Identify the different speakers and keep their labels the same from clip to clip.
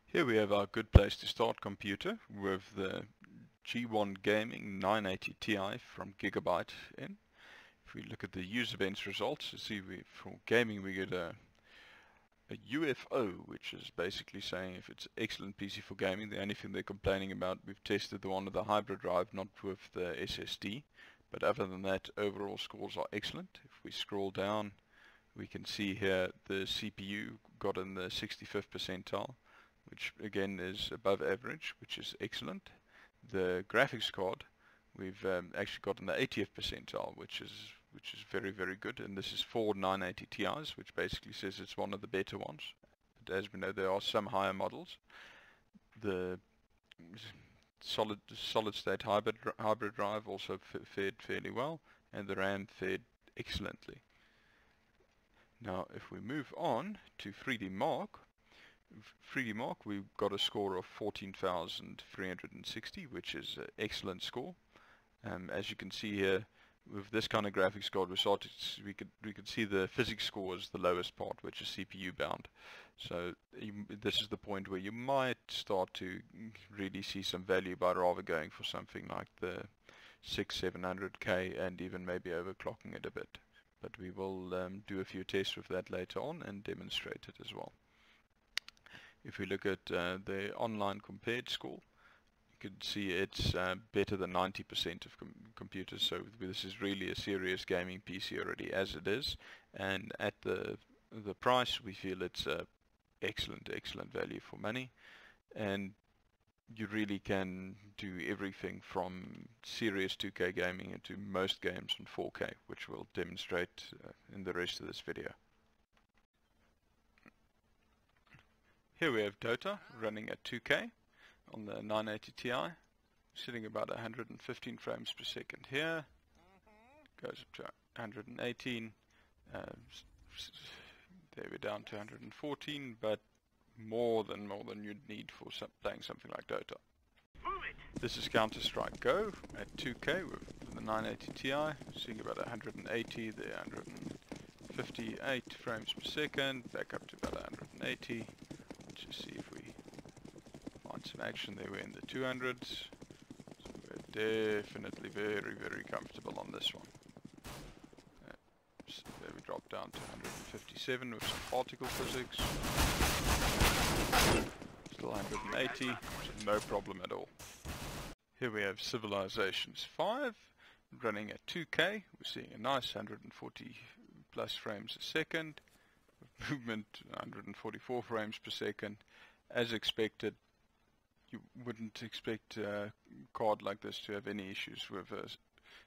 Speaker 1: Here we have our good place to start computer with the G1 Gaming 980 Ti from Gigabyte in. If we look at the user events results, you see for gaming we get a UFO, which is basically saying if it's excellent PC for gaming. The only thing they're complaining about, we've tested the one with the hybrid drive, not with the SSD, but other than that overall scores are excellent. If we scroll down, we can see here the CPU got in the 65th percentile, which again is above average, which is excellent. The graphics card we've actually got in the 80th percentile, which is very, very good, and this is for 980 Ti's, which basically says it's one of the better ones. But as we know, there are some higher models. The solid state hybrid drive also fared fairly well, and the RAM fared excellently. Now if we move on to 3D Mark, we've got a score of 14,360, which is an excellent score. As you can see here, with this kind of graphics card, we could see the physics score as the lowest part, which is CPU bound. So this is the point where you might start to really see some value by rather going for something like the 600-700K and even maybe overclocking it a bit. But we will do a few tests with that later on and demonstrate it as well. If we look at the online compared score, you can see it's better than 90% of computers, so this is really a serious gaming PC already as it is, and at the price we feel it's excellent value for money, and you really can do everything from serious 2K gaming into most games on 4K, which we'll demonstrate in the rest of this video. Here we have Dota running at 2K on the 980 Ti, sitting about 115 frames per second here, goes up to 118, there we're down to 114, but more than you'd need for playing something like Dota. This is Counter-Strike Go at 2K with the 980 Ti, seeing about 180, there 158 frames per second, back up to about 180. Let's just see if we find some action. There we're in the 200s, so we're definitely very comfortable on this one. So there we drop down to 157 with some particle physics, still 180, so no problem at all. Here we have Civilizations 5 running at 2K. We're seeing a nice 140 plus frames a second, with movement 144 frames per second. As expected, you wouldn't expect a card like this to have any issues with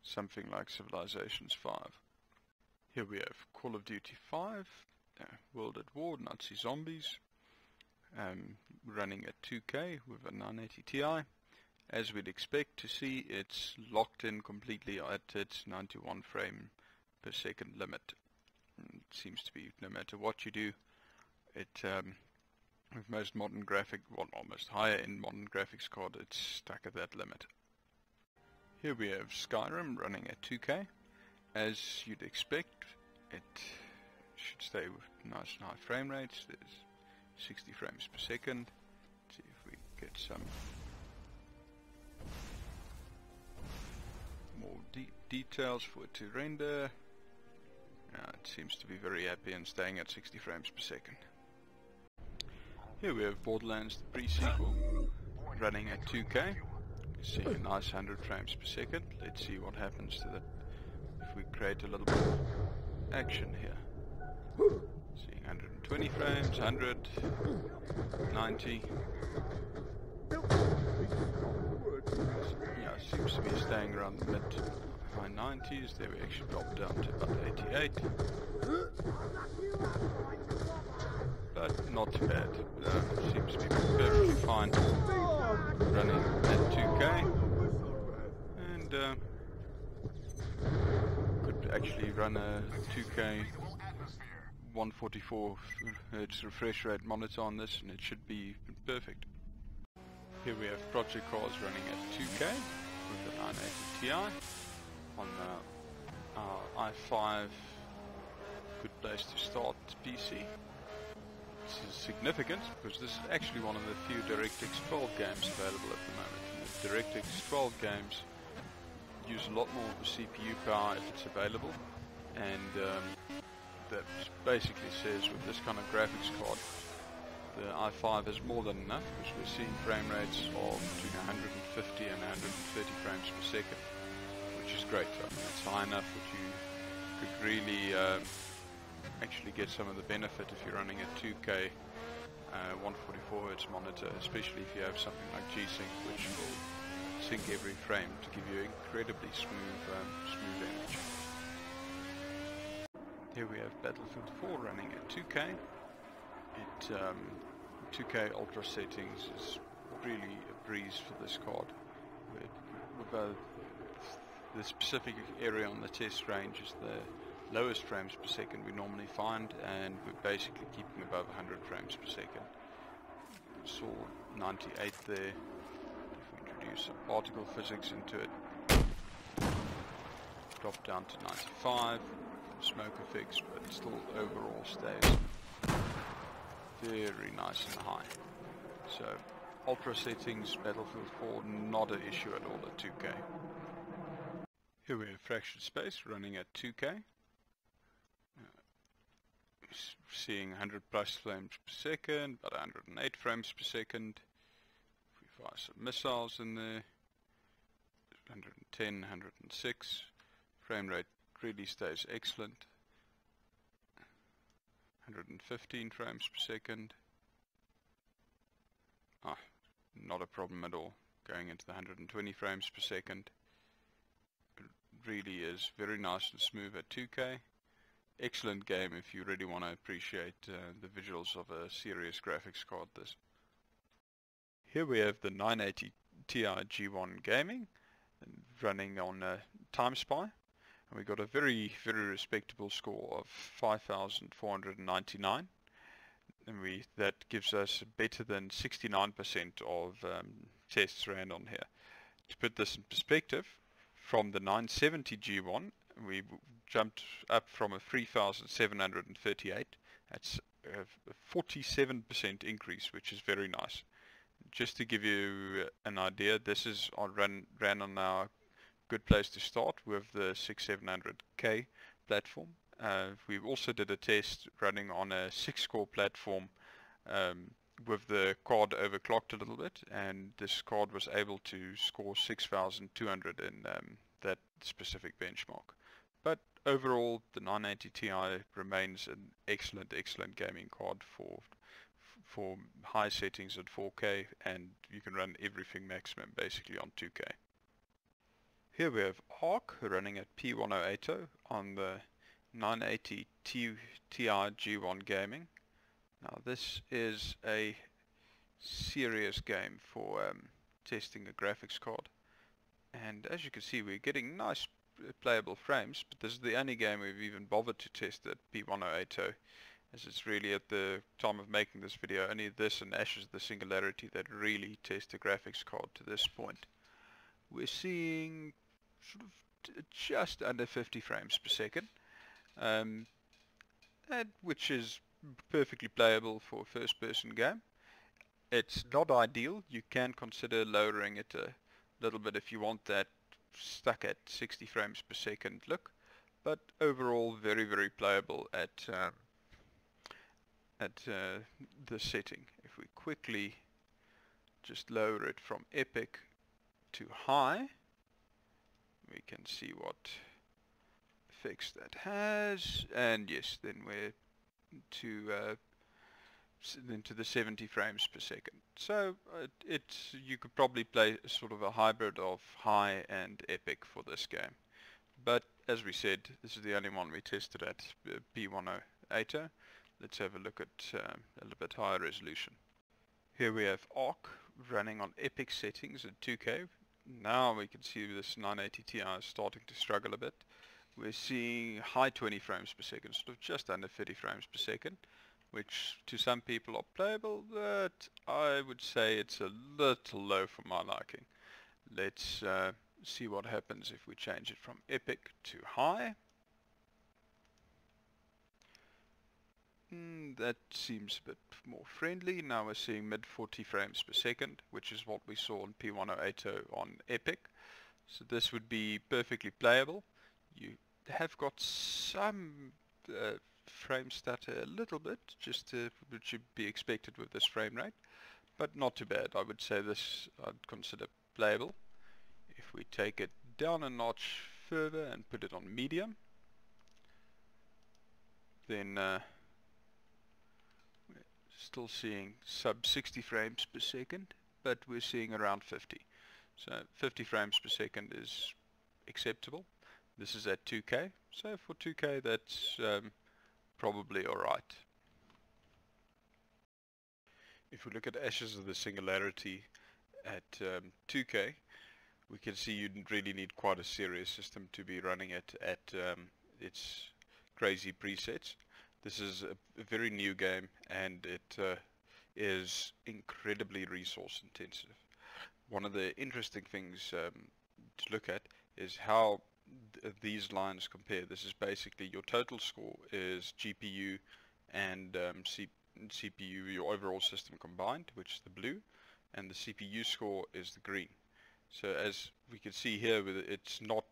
Speaker 1: something like Civilizations 5. Here we have Call of Duty 5, World at War, Nazi Zombies, running at 2K with a 980 Ti. As we'd expect to see, it's locked in completely at its 91 frame per second limit. It seems to be, no matter what you do, it with most modern almost higher end modern graphics card, it's stuck at that limit. Here we have Skyrim running at 2K. As you'd expect, it should stay with nice and high frame rates. There's 60 frames per second. Let's see if we get some more details for it to render. It seems to be very happy and staying at 60 frames per second. Here we have Borderlands the Pre-Sequel running at 2K. You see a nice 100 frames per second. Let's see what happens to that if we create a little bit of action here. Seeing 120 frames, 100, 90. Yeah, it seems to be staying around the mid-high 90s. There we actually dropped down to about 88. But not too bad. Seems to be perfectly fine running at 2K. And could actually run a 2K 144 Hz refresh rate monitor on this, and it should be perfect. Here we have Project Cars running at 2K with the 980 Ti on our i5 good place to start PC. This is significant because this is actually one of the few DirectX 12 games available at the moment. And the DirectX 12 games use a lot more of the CPU power if it's available, and that basically says with this kind of graphics card the i5 is more than enough, because we're seeing frame rates of between 150 and 130 frames per second, which is great. I mean, it's high enough that you could really actually get some of the benefit if you're running a 2K 144Hz monitor, especially if you have something like G-Sync, which will sync every frame to give you incredibly smooth image. Here we have Battlefield 4 running at 2K. 2K Ultra settings is really a breeze for this card. The specific area on the test range is the lowest frames per second we normally find, and we're basically keeping above 100 frames per second. Saw 98 there. If we introduce some particle physics into it, drop down to 95, smoke effects, but still overall stays very nice and high. So ultra settings, Battlefield 4, not an issue at all at 2K. Here we have Fractured Space running at 2K. Seeing 100 plus frames per second, about 108 frames per second. If we fire some missiles in there, 110, 106. Frame rate really stays excellent. 115 frames per second. Not a problem at all. Going into the 120 frames per second. It really is very nice and smooth at 2K. Excellent game if you really want to appreciate the visuals of a serious graphics card. Here we have the 980 Ti G1 Gaming running on TimeSpy, and we got a very respectable score of 5,499, and that gives us better than 69% of tests ran on here. To put this in perspective, from the 970 G1 we jumped up from a 3,738. That's a 47% increase, which is very nice. Just to give you an idea, this is ran on our good place to start with the 6700K platform. We also did a test running on a 6-core platform with the card overclocked a little bit, and this card was able to score 6,200 in that specific benchmark. But overall, the 980 Ti remains an excellent gaming card for high settings at 4K, and you can run everything maximum basically on 2K. Here we have Arc running at P1440 on the 980 Ti G1 Gaming. Now this is a serious game for testing a graphics card, and as you can see we're getting nice playable frames, but this is the only game we've even bothered to test at P1440, as it's really at the time of making this video only this and Ashes of the Singularity that really test the graphics card to this point. We're seeing sort of just under 50 frames per second, which is perfectly playable for a first-person game. It's not ideal. You can consider lowering it a little bit if you want that stuck at 60 frames per second look, but overall very playable at the setting. If we quickly just lower it from epic to high, we can see what effects that has, and yes, then we're into the 70 frames per second. So you could probably play sort of a hybrid of high and epic for this game. But as we said, this is the only one we tested at P1440. Let's have a look at a little bit higher resolution. Here we have Arc running on epic settings at 2K. Now we can see this 980 Ti is starting to struggle a bit. We're seeing high 20 frames per second, sort of just under 30 frames per second, which to some people are playable, but I would say it's a little low for my liking. Let's see what happens if we change it from epic to high. That seems a bit more friendly. Now we're seeing mid 40 frames per second, which is what we saw on P1080 on Epic. So this would be perfectly playable. You have got some frame stutter a little bit, which should be expected with this frame rate, but not too bad. I would say this I'd consider playable. If we take it down a notch further and put it on medium, then we're still seeing sub 60 frames per second, but we're seeing around 50. So 50 frames per second is acceptable. This is at 2K, so for 2K that's probably alright. If we look at Ashes of the Singularity at 2K, we can see you really need quite a serious system to be running it at its crazy presets. This is a very new game, and it is incredibly resource intensive. One of the interesting things to look at is how these lines compare. This is basically your total score is GPU and CPU, your overall system combined, which is the blue, and the CPU score is the green. So as we can see here, it's not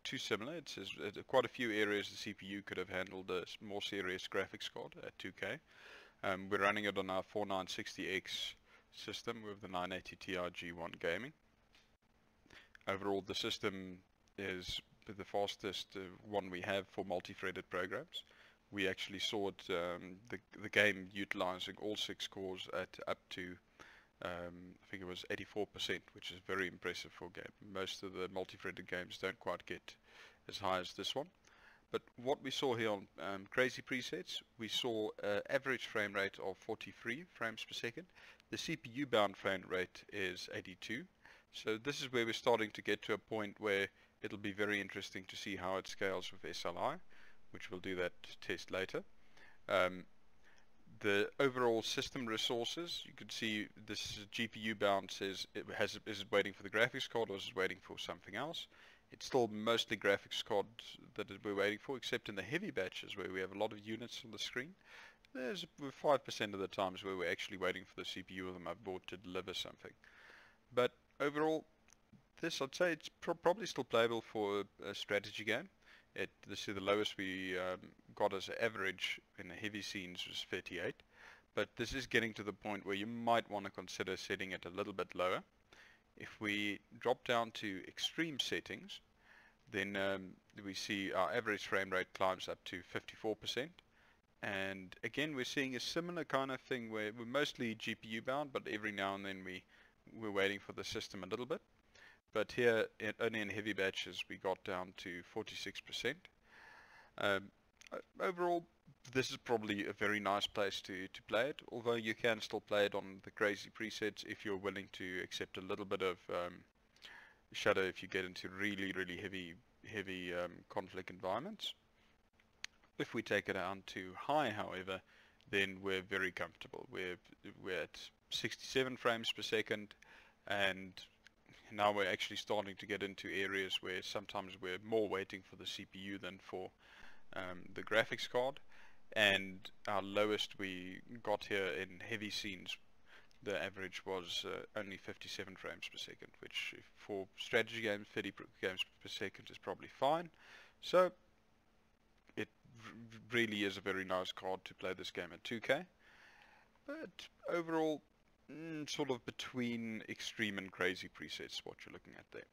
Speaker 1: too similar. It says quite a few areas the CPU could have handled a more serious graphics card at 2K. We're running it on our 4960X system with the 980 Ti G1 gaming. Overall, the system is the fastest one we have for multi-threaded programs. We actually saw it, the game utilizing all 6 cores at up to I think it was 84%, which is very impressive for a game. Most of the multi-threaded games don't quite get as high as this one. But what we saw here on crazy presets, we saw an average frame rate of 43 frames per second. The CPU bound frame rate is 82. So this is where we're starting to get to a point where it'll be very interesting to see how it scales with SLI, which we'll do that test later. The overall system resources, you can see this GPU bound says is it waiting for the graphics card or is it waiting for something else. It's still mostly graphics card that we're waiting for, except in the heavy batches where we have a lot of units on the screen. There's 5% of the times where we're actually waiting for the CPU of the motherboard to deliver something. But overall, this I'd say it's probably still playable for a strategy game. This is the lowest we got as an average in the heavy scenes was 38, but this is getting to the point where you might want to consider setting it a little bit lower. If we drop down to extreme settings, then we see our average frame rate climbs up to 54%, and again we're seeing a similar kind of thing where we're mostly GPU bound, but every now and then we're waiting for the system a little bit. But here, only in heavy batches, we got down to 46%. Overall, this is probably a very nice place to play it, although you can still play it on the crazy presets if you're willing to accept a little bit of shadow if you get into really heavy conflict environments. If we take it down to high, however, then we're very comfortable. We're at 67 frames per second, and now we're actually starting to get into areas where sometimes we're more waiting for the CPU than for the graphics card. And our lowest we got here in heavy scenes, the average was only 57 frames per second, which for strategy games, 30 games per second is probably fine. So it really is a very nice card to play this game at 2K. But overall, sort of between extreme and crazy presets, what you're looking at there.